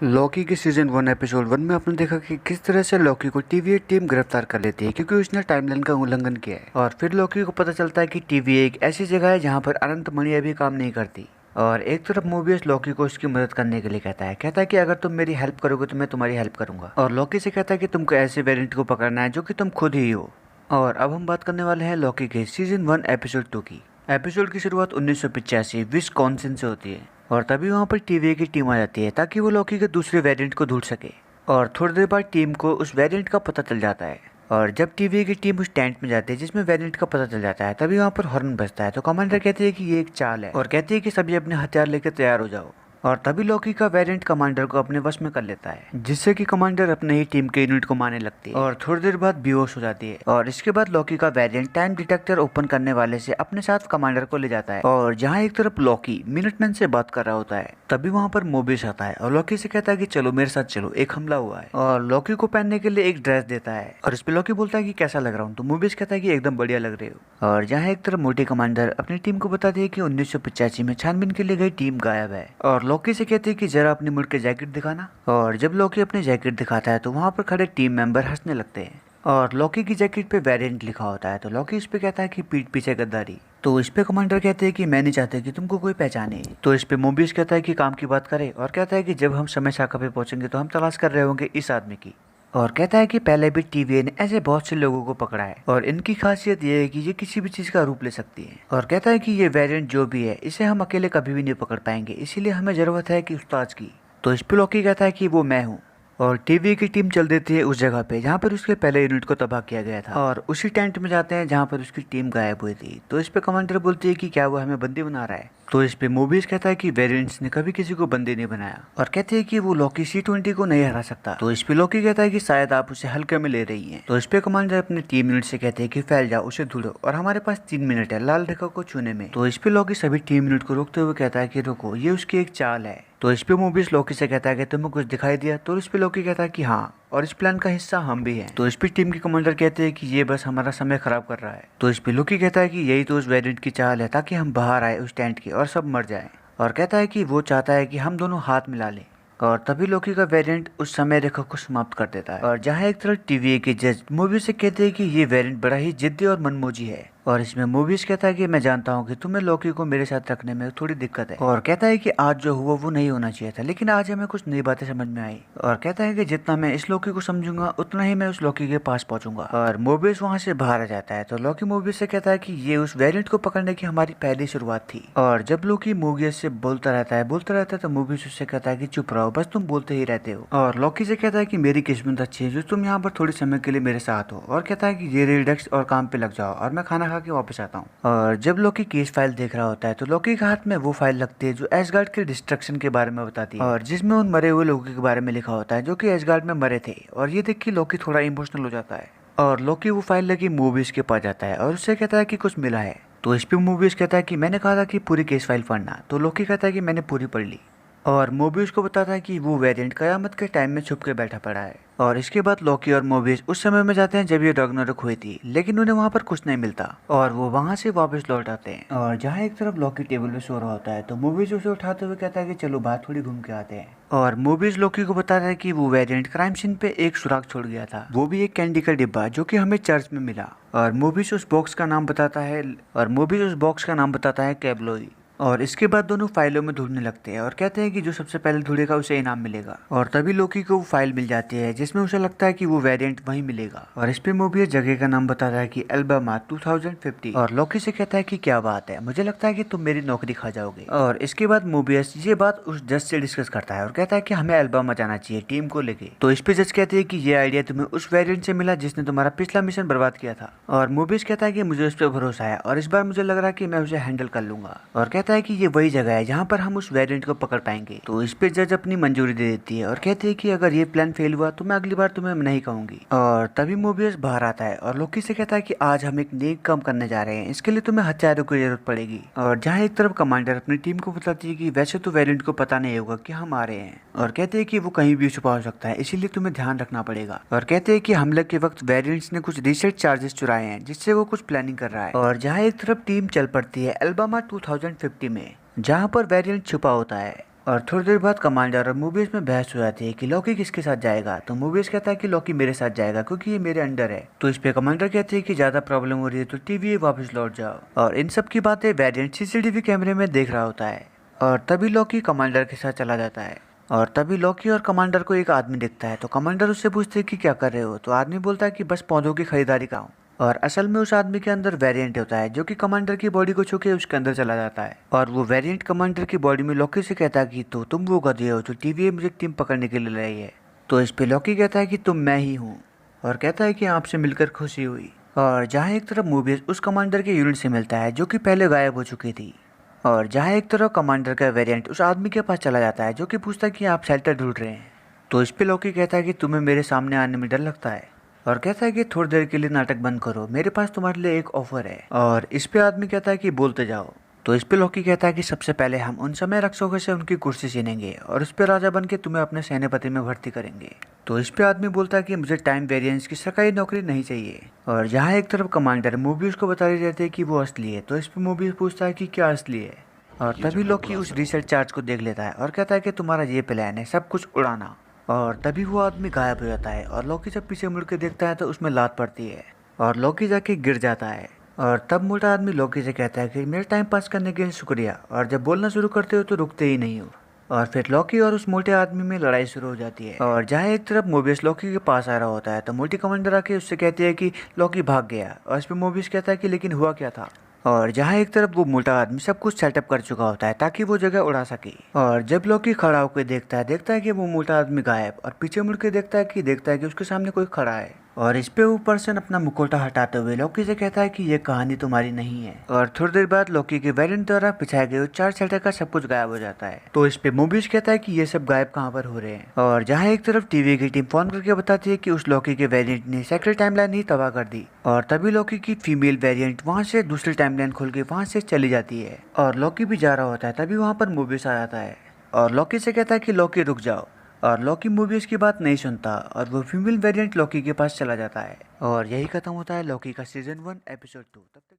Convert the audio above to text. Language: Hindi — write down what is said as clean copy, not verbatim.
लॉकी के सीजन 1 एपिसोड 1 में आपने देखा कि किस तरह से लॉकी को टीवीए टीम गिरफ्तार कर लेती है क्योंकि उसने टाइमलाइन का उल्लंघन किया है। और फिर लॉकी को पता चलता है कि टीवीए एक ऐसी जगह है जहां पर अनंत मणियां भी काम नहीं करती। और एक तरफ मोबियस लॉकी को उसकी मदद करने के लिए कहता है कि अगर तुम मेरी हेल्प करोगे तो मैं तुम्हारी हेल्प करूंगा। और लॉकी से कहता है कि तुमको ऐसे वेरिएंट को पकड़ना है जो कि तुम खुद ही हो। और अब हम बात करने वाले हैं लॉकी के सीजन 1 एपिसोड 2 की। एपिसोड की शुरुआत 1985 विस्कॉन्सिन से होती है और तभी वहाँ पर टीवीए की टीम आ जाती है ताकि वो लॉकी के दूसरे वेरिएंट को ढूंढ सके। और थोड़ी देर बाद टीम को उस वेरिएंट का पता चल जाता है। और जब टीवीए की टीम उस टेंट में जाती है जिसमें वेरिएंट का पता चल जाता है तभी वहाँ पर हॉर्न बजता है। तो कमांडर कहती है कि ये एक चाल है और कहती है कि सभी अपने हथियार लेकर तैयार हो जाओ। और तभी लॉकी का वेरिएंट कमांडर को अपने वश में कर लेता है जिससे कि कमांडर अपने ही टीम के यूनिट को मारने लगती है और थोड़ी देर बाद बेहोश हो जाती है। और इसके बाद लॉकी का वेरिएंट टाइम डिटेक्टर ओपन करने वाले से अपने साथ कमांडर को ले जाता है। और जहाँ एक तरफ लॉकी मिनटमैन से बात कर रहा होता है तभी वहाँ पर मोबियस आता है और लॉकी से कहता है कि चलो मेरे साथ चलो, एक हमला हुआ है। और लॉकी को पहनने के लिए एक ड्रेस देता है और इस पे लॉकी बोलता है कि कैसा लग रहा हूँ। तो मोबियस कहता है कि एकदम बढ़िया लग रहे हो। और जहाँ एक तरफ मोटी कमांडर अपनी टीम को बताती है कि 1985 में छानबीन के लिए गई टीम गायब है। और लॉकी से कहती है कि जरा अपनी मुड़ के जैकेट दिखाना। और जब लॉकी अपनी जैकेट दिखाता है तो वहाँ पर खड़े टीम मेंबर हंसने लगते हैं। और लॉकी की जैकेट पे वेरिएंट लिखा होता है तो लॉकी इस पे कहता है कि पीठ पीछे गद्दारी। तो इस पे कमांडर कहते हैं कि मैं नहीं चाहते कि तुमको कोई पहचाने। तो इस पे मोबियस कहता है कि काम की बात करे और कहता है कि जब हम समय शाखा पे पहुंचेंगे तो हम तलाश कर रहे होंगे इस आदमी की। और कहता है कि पहले भी टीवीए ने ऐसे बहुत से लोगों को पकड़ा है और इनकी खासियत ये है कि ये किसी भी चीज का रूप ले सकती है। और कहता है कि ये वेरिएंट जो भी है इसे हम अकेले कभी भी नहीं पकड़ पाएंगे, इसीलिए हमें जरूरत है कि उस्ताद की। तो इस पे लॉकी कहता है कि वो मैं हूँ। और टीवी की टीम चल देती है उस जगह पे जहाँ पर उसके पहले यूनिट को तबाह किया गया था और उसी टेंट में जाते हैं जहाँ पर उसकी टीम गायब हुई थी। तो इस पे कमांडर बोलती है कि क्या वो हमें बंदी बना रहा है। तो इस पे मोबियस कहता है कि वेरिएंट्स ने कभी किसी को बंदी नहीं बनाया और कहते हैं कि वो लॉकी C-20 को नहीं हरा सकता। तो इस पे लॉकी कहता है कि शायद आप उसे हल्के में ले रही हैं। तो इस पे कमांडर अपने टीम यूनिट से कहते हैं कि फैल जाओ, उसे ढूंढो और हमारे पास 3 मिनट है लाल रेखा को छूने में। तो इस पे लॉकी सभी टीम यूनिट को रोकते हुए कहता है कि रुको, ये उसकी एक चाल है। तो इस पे मोबियस लॉकी से कहता है कि तुम्हें कुछ दिखाई दिया। तो इस पे लॉकी कहता है कि हाँ, और इस प्लान का हिस्सा हम भी हैं। तो इस पे टीम के कमांडर कहते हैं कि ये बस हमारा समय खराब कर रहा है। तो इस पे लॉकी कहता है कि यही तो उस वेरिएंट की चाल है ताकि हम बाहर आए उस टेंट के और सब मर जाए। और कहता है कि वो चाहता है कि हम दोनों हाथ मिला लें। और तभी लॉकी का वेरिएंट उस समय रेखा को समाप्त कर देता है। और जहाँ एक तरफ टीवीए के जज मोबियस से कहते हैं कि ये वेरिएंट बड़ा ही जिद्दी और मनमोजी है। और इसमें मोबियस कहता है कि मैं जानता हूँ कि तुम्हें लॉकी को मेरे साथ रखने में थोड़ी दिक्कत है। और कहता है कि आज जो हुआ वो नहीं होना चाहिए था, लेकिन आज हमें कुछ नई बातें समझ में आई। और कहता है कि जितना मैं इस लॉकी को समझूंगा उतना ही मैं उस लॉकी के पास पहुंचूंगा। और मोबियस वहाँ से बाहर आ जाता है। तो लॉकी मोबियस से कहता है कि ये उस वेरिएंट को पकड़ने की हमारी पहली शुरुआत थी। और जब लॉकी मोबियस से बोलता रहता है तो मोबियस उससे कहता है कि चुप रहो, बस तुम बोलते ही रहते हो। और लॉकी से कहता है कि मेरी किस्मत अच्छी है जो तुम यहाँ पर थोड़े समय के लिए मेरे साथ हो। और कहता है कि ये रिलैक्स और काम पे लग जाओ और मैं खाना खा के वापस आता हूँ। और जब लॉकी केस फाइल देख रहा होता है तो लॉकी के हाथ में वो फाइल लगती है जो एसगार्ड के डिस्ट्रक्शन के बारे में बताती है और जिसमें उन मरे हुए लोगों के बारे में लिखा होता है जो कि एसगार्ड में मरे थे। और ये देख के लॉकी थोड़ा इमोशनल हो जाता है और लॉकी वो फाइल लेके मोबियस के पास जाता है और उससे कहता है कि कुछ मिला है। तो इस पे मोबियस कहता है कि मैंने कहा था कि पूरी केस फाइल पढ़ना। तो लॉकी कहता है कि मैंने पूरी पढ़ ली। और मोबियस को बताता है कि वो वेरिएंट कयामत के टाइम में छुप के बैठा पड़ा है। और इसके बाद लॉकी और मोबियस उस समय में जाते हैं जब ये रग्नारोक हुई थी, लेकिन उन्हें वहाँ पर कुछ नहीं मिलता और वो वहाँ से वापस लौट आते हैं। और जहाँ एक तरफ लॉकी टेबल पे सो रहा होता है तो मोबियस उसे उठाते हुए कहता है कि चलो बाहर थोड़ी घूम के आते हैं। और मोबियस लॉकी को बताता है कि वो वेरिएंट क्राइम सीन पे एक सुराग छोड़ गया था, वो भी एक कैंडी का डिब्बा जो कि हमें चर्च में मिला। और मोबियस उस बॉक्स का नाम बताता है कैबलोई। और इसके बाद दोनों फाइलों में ढूंढने लगते हैं और कहते हैं कि जो सबसे पहले ढूंढेगा उसे इनाम मिलेगा। और तभी लॉकी को वो फाइल मिल जाती है जिसमें उसे लगता है कि वो वेरिएंट वहीं मिलेगा। और इस पे मोबियस जगह का नाम बताता है कि अल्बामा 2050। और लॉकी से कहता है कि क्या बात है, मुझे लगता है कि तुम मेरी नौकरी खा जाओगे। और इसके बाद मोबियस ये बात उस जज से डिस्कस करता है और कहता है कि हमें अल्बामा जाना चाहिए टीम को लेके। तो इस पे जज कहते हैं कि ये आइडिया तुम्हें उस वेरिएंट से मिला जिसने तुम्हारा पिछला मिशन बर्बाद किया था। और मोबियस कहता है कि मुझे उस पर भरोसा है और इस बार मुझे लग रहा है कि मैं उसे हैंडल कर लूंगा। और कहता है कि ये वही जगह है जहाँ पर हम उस वेरिएंट को पकड़ पाएंगे। तो इस पे जज अपनी मंजूरी दे देती है और कहते हैं कि अगर ये प्लान फेल हुआ तो मैं अगली बार तुम्हें नहीं कहूंगी। और तभी मोबियस बाहर आता है और लॉकी से कहता है कि आज हम एक नेक काम करने जा रहे हैं, इसके लिए तुम्हें हथियारों की जरूरत पड़ेगी। और जहाँ एक तरफ कमांडर अपनी टीम को बताती है कि वैसे तो वेरिएंट को पता नहीं होगा कि हम आ रहे हैं और कहते हैं कि वो कहीं भी छुपा हो सकता है, इसीलिए तुम्हें ध्यान रखना पड़ेगा। और कहते हैं कि हमले के वक्त वेरिएंट्स ने कुछ रिसर्च चार्जेस चुराए हैं जिससे वो कुछ प्लानिंग कर रहा है। और जहाँ एक तरफ टीम चल पड़ती है अल्बामा 2050 में जहाँ पर वेरिएंट छुपा होता है। और थोड़ी देर बाद कमांडर और मूवीज में बहस हो जाती है कि लॉकी किसके साथ जाएगा। तो मूवीज कहता है कि लॉकी मेरे साथ जाएगा क्योंकि ये मेरे अंडर है। तो इस पे कमांडर कहते हैं कि ज्यादा प्रॉब्लम हो रही है तो टीवी वापस लौट जाओ। और इन सब की बातें वेरिएंट सीसीटीवी कैमरे में देख रहा होता है। और तभी लॉकी कमांडर के साथ चला जाता है। और तभी लॉकी और कमांडर को एक आदमी दिखता है। तो कमांडर उससे पूछते हैं कि क्या कर रहे हो। तो आदमी बोलता है कि बस पौधों की खरीदारी का हूँ। और असल में उस आदमी के अंदर वेरिएंट होता है जो कि कमांडर की बॉडी को छू के उसके अंदर चला जाता है। और वो वेरिएंट कमांडर की बॉडी में लॉकी से कहता है कि तो तुम वो गधे हो जो टीवी मुझे टीम पकड़ने के लिए लाई है। तो इस पे लॉकी कहता है कि तुम मैं ही हूँ। और कहता है कि आपसे मिलकर खुशी हुई। और जहाँ एक तरफ मूवीज उस कमांडर के यूनिट से मिलता है जो कि पहले गायब हो चुकी थी। और जहाँ एक तरफ कमांडर का वेरिएंट उस आदमी के पास चला जाता है जो कि पूछता है कि आप शेल्टर ढूंढ रहे हैं। तो इस पे लॉकी कहता है कि तुम्हें मेरे सामने आने में डर लगता है। और कहता है कि थोड़ी देर के लिए नाटक बंद करो, मेरे पास तुम्हारे लिए एक ऑफर है। और इस पे आदमी कहता है कि बोलते जाओ। तो इस पे लॉकी कहता है कि सबसे पहले हम उन समय रक्षकों से उनकी कुर्सी छीनेंगे और उस पे राजा बन के तुम्हें अपने सेनापति में भर्ती करेंगे। तो इस पे आदमी बोलता है कि मुझे टाइम वेरिएंस की सरकारी नौकरी नहीं चाहिए। और जहाँ एक तरफ कमांडर मूवी उसको बता रही रहती है कि वो असली है। तो इस पे मूवी पूछता है कि क्या असली है। और तभी लॉकी उस रिसर्च चार्ज को देख लेता है और कहता है कि तुम्हारा ये प्लान है सब कुछ उड़ाना। और तभी वो आदमी गायब हो जाता है। और लॉकी जब पीछे मुड़ के देखता है तो उसमें लात पड़ती है और लॉकी जाके गिर जाता है। और तब मोटा आदमी लॉकी से कहता है कि मेरे टाइम पास करने के लिए शुक्रिया, और जब बोलना शुरू करते हो तो रुकते ही नहीं हो। और फिर लॉकी और उस मोटे आदमी में लड़ाई शुरू हो जाती है। और जहाँ एक तरफ मोबियस लॉकी के पास आ रहा होता है तो मोटी कमांडर आके उससे कहती है कि लॉकी भाग गया। और इस पर मोबियस कहता है कि लेकिन हुआ क्या था। और जहाँ एक तरफ वो मोटा आदमी सब कुछ सेटअप कर चुका होता है ताकि वो जगह उड़ा सके। और जब लॉकी खड़ा होकर देखता है कि वो मोटा आदमी गायब, और पीछे मुड़ के देखता है कि उसके सामने कोई खड़ा है। और इस पे वो पर्सन अपना मुखौटा हटाते हुए लॉकी से कहता है कि ये कहानी तुम्हारी नहीं है। और थोड़ी देर बाद लॉकी के वेरिएंट द्वारा पिछाए गए 4 शेल्टर का सब कुछ गायब हो जाता है। तो इस पे मोबियस कहता है कि ये सब गायब कहाँ पर हो रहे हैं। और जहाँ एक तरफ टीवी की टीम फोन करके बताती है कि उस लॉकी के वेरिएंट ने सेक्रेट टाइमलाइन ही तबाह कर दी। और तभी लॉकी की फीमेल वेरिएंट वहाँ से दूसरी टाइमलाइन खोल के वहाँ से चली जाती है। और लॉकी भी जा रहा होता है तभी वहाँ पर मोबियस आ जाता है और लॉकी से कहता है कि लॉकी रुक जाओ। और लॉकी मूवी इसकी बात नहीं सुनता और वो फीमेल वेरिएंट लॉकी के पास चला जाता है। और यही खत्म होता है लॉकी का सीजन 1 एपिसोड 2। तब तक